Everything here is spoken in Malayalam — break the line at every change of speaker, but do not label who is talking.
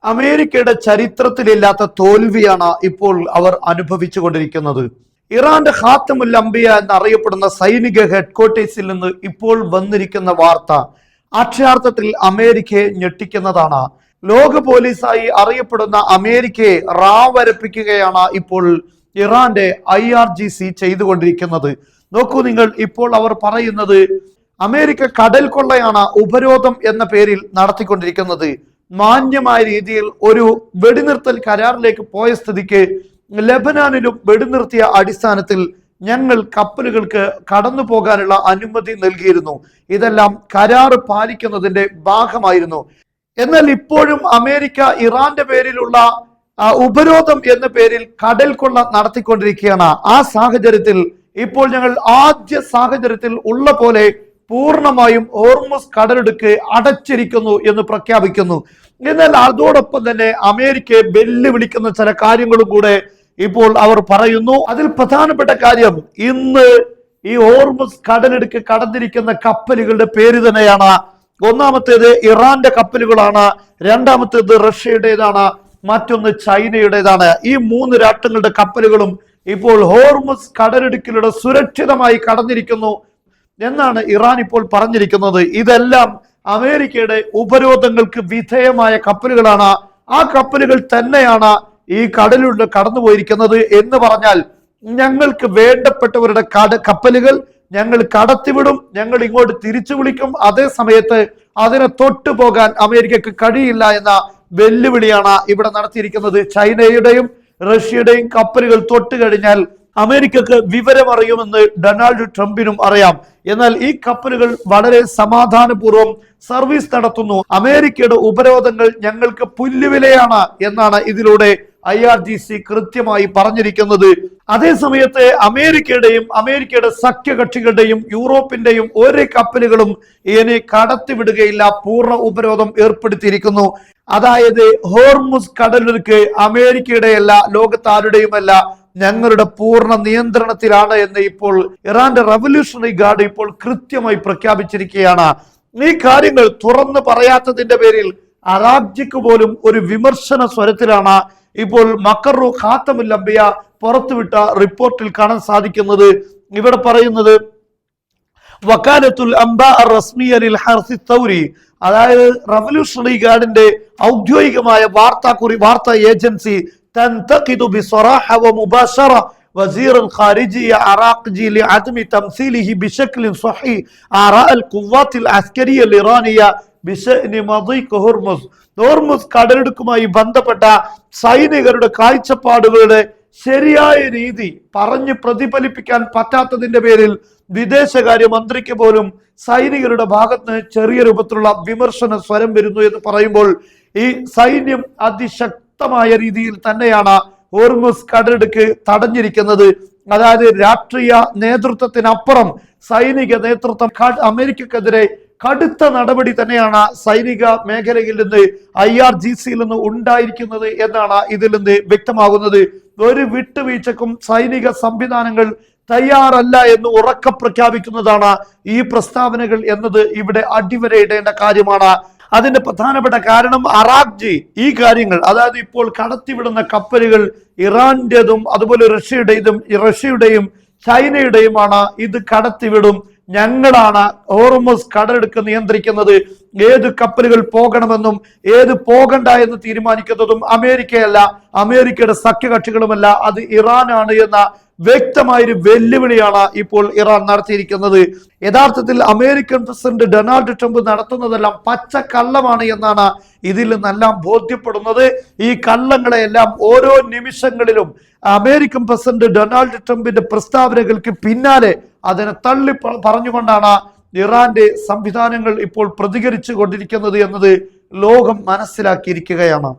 അമേരിക്കയുടെ ചരിത്രത്തിലില്ലാത്ത തോൽവിയാണ് ഇപ്പോൾ അവർ അനുഭവിച്ചു കൊണ്ടിരിക്കുന്നത്. ഇറാന്റെ ഖാത്തമുൽ അംബിയ എന്നറിയപ്പെടുന്ന സൈനിക ഹെഡ്ക്വാർട്ടേഴ്സിൽ നിന്ന് ഇപ്പോൾ വന്നിരിക്കുന്ന വാർത്ത അക്ഷരാർത്ഥത്തിൽ അമേരിക്കയെ ഞെട്ടിക്കുന്നതാണ്. ലോക പോലീസായി അറിയപ്പെടുന്ന അമേരിക്കയെ റാവരപ്പിക്കുകയാണ് ഇപ്പോൾ ഇറാന്റെ IRGC ചെയ്തുകൊണ്ടിരിക്കുന്നത്. നോക്കൂ നിങ്ങൾ, ഇപ്പോൾ അവർ പറയുന്നത് അമേരിക്ക കടൽ കൊള്ളയാണ് ഉപരോധം എന്ന പേരിൽ നടത്തിക്കൊണ്ടിരിക്കുന്നത്. മാന്യമായ രീതിയിൽ ഒരു വെടിനിർത്തൽ കരാറിലേക്ക് പോയ സ്ഥിതിക്ക് ലെബനാനിലും വെടിനിർത്തിയ അടിസ്ഥാനത്തിൽ ഞങ്ങൾ കപ്പലുകൾക്ക് കടന്നു പോകാനുള്ള അനുമതി നൽകിയിരുന്നു. ഇതെല്ലാം കരാറ് പാലിക്കുന്നതിന്റെ ഭാഗമായിരുന്നു. എന്നാൽ ഇപ്പോഴും അമേരിക്ക ഇറാന്റെ പേരിലുള്ള ഉപരോധം എന്ന പേരിൽ കടൽ കൊള്ള നടത്തിക്കൊണ്ടിരിക്കുകയാണ്. ആ സാഹചര്യത്തിൽ ഇപ്പോൾ ഞങ്ങൾ ആദ്യ സാഹചര്യത്തിൽ ഉള്ള പോലെ പൂർണ്ണമായും ഹോർമുസ് കടലിടുക്ക് അടച്ചിരിക്കുന്നു എന്ന് പ്രഖ്യാപിക്കുന്നു. എന്നാൽ അതോടൊപ്പം തന്നെ അമേരിക്കയെ വെല്ലുവിളിക്കുന്ന ചില കാര്യങ്ങളും കൂടെ ഇപ്പോൾ അവർ പറയുന്നു. അതിൽ പ്രധാനപ്പെട്ട കാര്യം, ഇന്ന് ഈ ഹോർമുസ് കടലിടുക്ക് കടന്നിരിക്കുന്ന കപ്പലുകളുടെ പേര് തന്നെയാണ്. ഒന്നാമത്തേത് ഇറാന്റെ കപ്പലുകളാണ്, രണ്ടാമത്തേത് റഷ്യയുടേതാണ്, മറ്റൊന്ന് ചൈനയുടേതാണ്. ഈ 3 രാഷ്ട്രങ്ങളുടെ കപ്പലുകളും ഇപ്പോൾ ഹോർമുസ് കടലിടുക്കിലൂടെ സുരക്ഷിതമായി കടന്നിരിക്കുന്നു എന്നാണ് ഇറാൻ ഇപ്പോൾ പറഞ്ഞിരിക്കുന്നത്. ഇതെല്ലാം അമേരിക്കയുടെ ഉപരോധങ്ങൾക്ക് വിധേയമായ കപ്പലുകളാണ്. ആ കപ്പലുകൾ തന്നെയാണ് ഈ കടലിലൂടെ കടന്നുപോയിരിക്കുന്നത് എന്ന് പറഞ്ഞാൽ ഞങ്ങൾക്ക് വേണ്ടപ്പെട്ടവരുടെ കപ്പലുകൾ ഞങ്ങൾ കടത്തിവിടും, ഞങ്ങൾ ഇങ്ങോട്ട് തിരിച്ചു വിളിക്കും. അതേ സമയത്ത് അതിനെ തൊട്ടു പോകാൻ അമേരിക്കക്ക് കഴിയില്ല എന്ന വെല്ലുവിളിയാണ് ഇവിടെ നടത്തിയിരിക്കുന്നത്. ചൈനയുടെയും റഷ്യയുടെയും കപ്പലുകൾ തൊട്ട് കഴിഞ്ഞാൽ അമേരിക്കക്ക് വിവരമറിയുമെന്ന് ഡൊണാൾഡ് ട്രംപിനും അറിയാം. എന്നാൽ ഈ കപ്പലുകൾ വളരെ സമാധാനപൂർവ്വം സർവീസ് നടത്തുന്നു. അമേരിക്കയുടെ ഉപരോധങ്ങൾ ഞങ്ങൾക്ക് പുല്ലുവിലയാണ് എന്നാണ് ഇതിലൂടെ IRGC കൃത്യമായി പറഞ്ഞിരിക്കുന്നത്. അതേ സമയത്ത് അമേരിക്കയുടെ സഖ്യകക്ഷികളുടെയും യൂറോപ്പിന്റെയും ഒരു കപ്പലുകളും ഇനി കടത്തിവിടുകയില്ല. പൂർണ്ണ ഉപരോധം ഏർപ്പെടുത്തിയിരിക്കുന്നു. അതായത് ഹോർമുസ് കടലിടുക്ക് അമേരിക്കയുടെയല്ല, ലോകത്താരുടെയുമല്ല, ഞങ്ങളുടെ പൂർണ്ണ നിയന്ത്രണത്തിലാണ് എന്ന് ഇപ്പോൾ ഇറാന്റെ റവല്യൂഷണറി ഗാർഡ് ഇപ്പോൾ കൃത്യമായി പ്രഖ്യാപിച്ചിരിക്കുകയാണ്. ഈ കാര്യങ്ങൾ തുറന്നു പറയാത്തതിന്റെ പേരിൽ അറാബ്ജിക്ക് പോലും ഒരു വിമർശന സ്വരത്തിലാണ് ഇപ്പോൾ മഖറു ഖാത്തമുൽ അംബിയ പുറത്തുവിട്ട റിപ്പോർട്ടിൽ കാണാൻ സാധിക്കുന്നത്. ഇവിടെ പറയുന്നത് വകാലത്തുൽ അംബാ റസ്മിയ ലിൽ ഹർസി തൗരി, അതായത് റവല്യൂഷണറി ഗാർഡിന്റെ ഔദ്യോഗികമായ വാർത്താ ഏജൻസി تنتقد بصراحة ومباشرة وزير الخارجية العراقي لعدم تمثيله بشكل صحيح آراء القوات العسكرية الإيرانية بشأن مضيق هرمز. ഹോർമുസ് കടലിടുക്കുമായി ബന്ധപ്പെട്ട സൈനികരുടെ കാഴ്ചപ്പാടുകളുടെ ശരിയായ രീതി പറഞ്ഞ് പ്രതിഫലിപ്പിക്കാൻ പറ്റാത്തതിന്റെ പേരിൽ വിദേശകാര്യ മന്ത്രിക്ക് പോലും സൈനികരുടെ ഭാഗത്ത് ചെറിയ രൂപത്തിലുള്ള വിമർശന സ്വരം വരുന്നു എന്ന് പറയുമ്പോൾ ഈ സൈന്യം അതിശക്തമായ രീതിയിൽ തന്നെയാണ് ഹോർമുസ് കടലിടുക്ക് തടഞ്ഞിരിക്കുന്നത്. അതായത് രാഷ്ട്രീയ നേതൃത്വത്തിനപ്പുറം സൈനിക നേതൃത്വം അമേരിക്കക്കെതിരെ കടുത്ത നടപടി തന്നെയാണ് സൈനിക മേഖലയിൽ നിന്ന് IRGCയിൽ നിന്ന് ഉണ്ടായിരിക്കുന്നത് എന്നാണ് ഇതിൽ നിന്ന് വ്യക്തമാകുന്നത്. ഒരു വിട്ടുവീഴ്ചക്കും സൈനിക സംവിധാനങ്ങൾ തയ്യാറല്ല എന്ന് ഉറക്കെ പ്രഖ്യാപിക്കുന്നതാണ് ഈ പ്രസ്താവനകൾ എന്നത് ഇവിടെ അടിവരയിടേണ്ട കാര്യമാണ്. അതിന്റെ പ്രധാനപ്പെട്ട കാരണം അറാഖ്ജി ഈ കാര്യങ്ങൾ, അതായത് ഇപ്പോൾ കടത്തിവിടുന്ന കപ്പലുകൾ ഇറാന്റേതും അതുപോലെ റഷ്യയുടെയും ചൈനയുടെയുമാണ്. ഇത് കടത്തിവിടും, ഞങ്ങളാണ് ഹോർമുസ് കടലിടുക്ക് നിയന്ത്രിക്കുന്നത്. ഏത് കപ്പലുകൾ പോകണമെന്നും ഏത് പോകണ്ട എന്ന് തീരുമാനിക്കുന്നതും അമേരിക്കയല്ല, അമേരിക്കയുടെ സഖ്യകക്ഷികളുമല്ല, അത് ഇറാനാണ് എന്ന വ്യക്തമായൊരു വെല്ലുവിളിയാണ് ഇപ്പോൾ ഇറാൻ നടത്തിയിരിക്കുന്നത്. യഥാർത്ഥത്തിൽ അമേരിക്കൻ പ്രസിഡന്റ് ഡൊണാൾഡ് ട്രംപ് നടത്തുന്നതെല്ലാം പച്ചക്കള്ളമാണ് എന്നാണ് ഇതിൽ നിന്നെല്ലാം ബോധ്യപ്പെടുന്നത്. ഈ കള്ളങ്ങളെല്ലാം ഓരോ നിമിഷങ്ങളിലും അമേരിക്കൻ പ്രസിഡന്റ് ഡൊണാൾഡ് ട്രംപിന്റെ പ്രസ്താവനകൾക്ക് പിന്നാലെ അതിനെ തള്ളി പറഞ്ഞുകൊണ്ടാണ് ഇറാന്റെ സംവിധാനങ്ങൾ ഇപ്പോൾ പ്രതികരിച്ചു കൊണ്ടിരിക്കുന്നത് എന്നത് ലോകം മനസ്സിലാക്കിയിരിക്കുകയാണ്.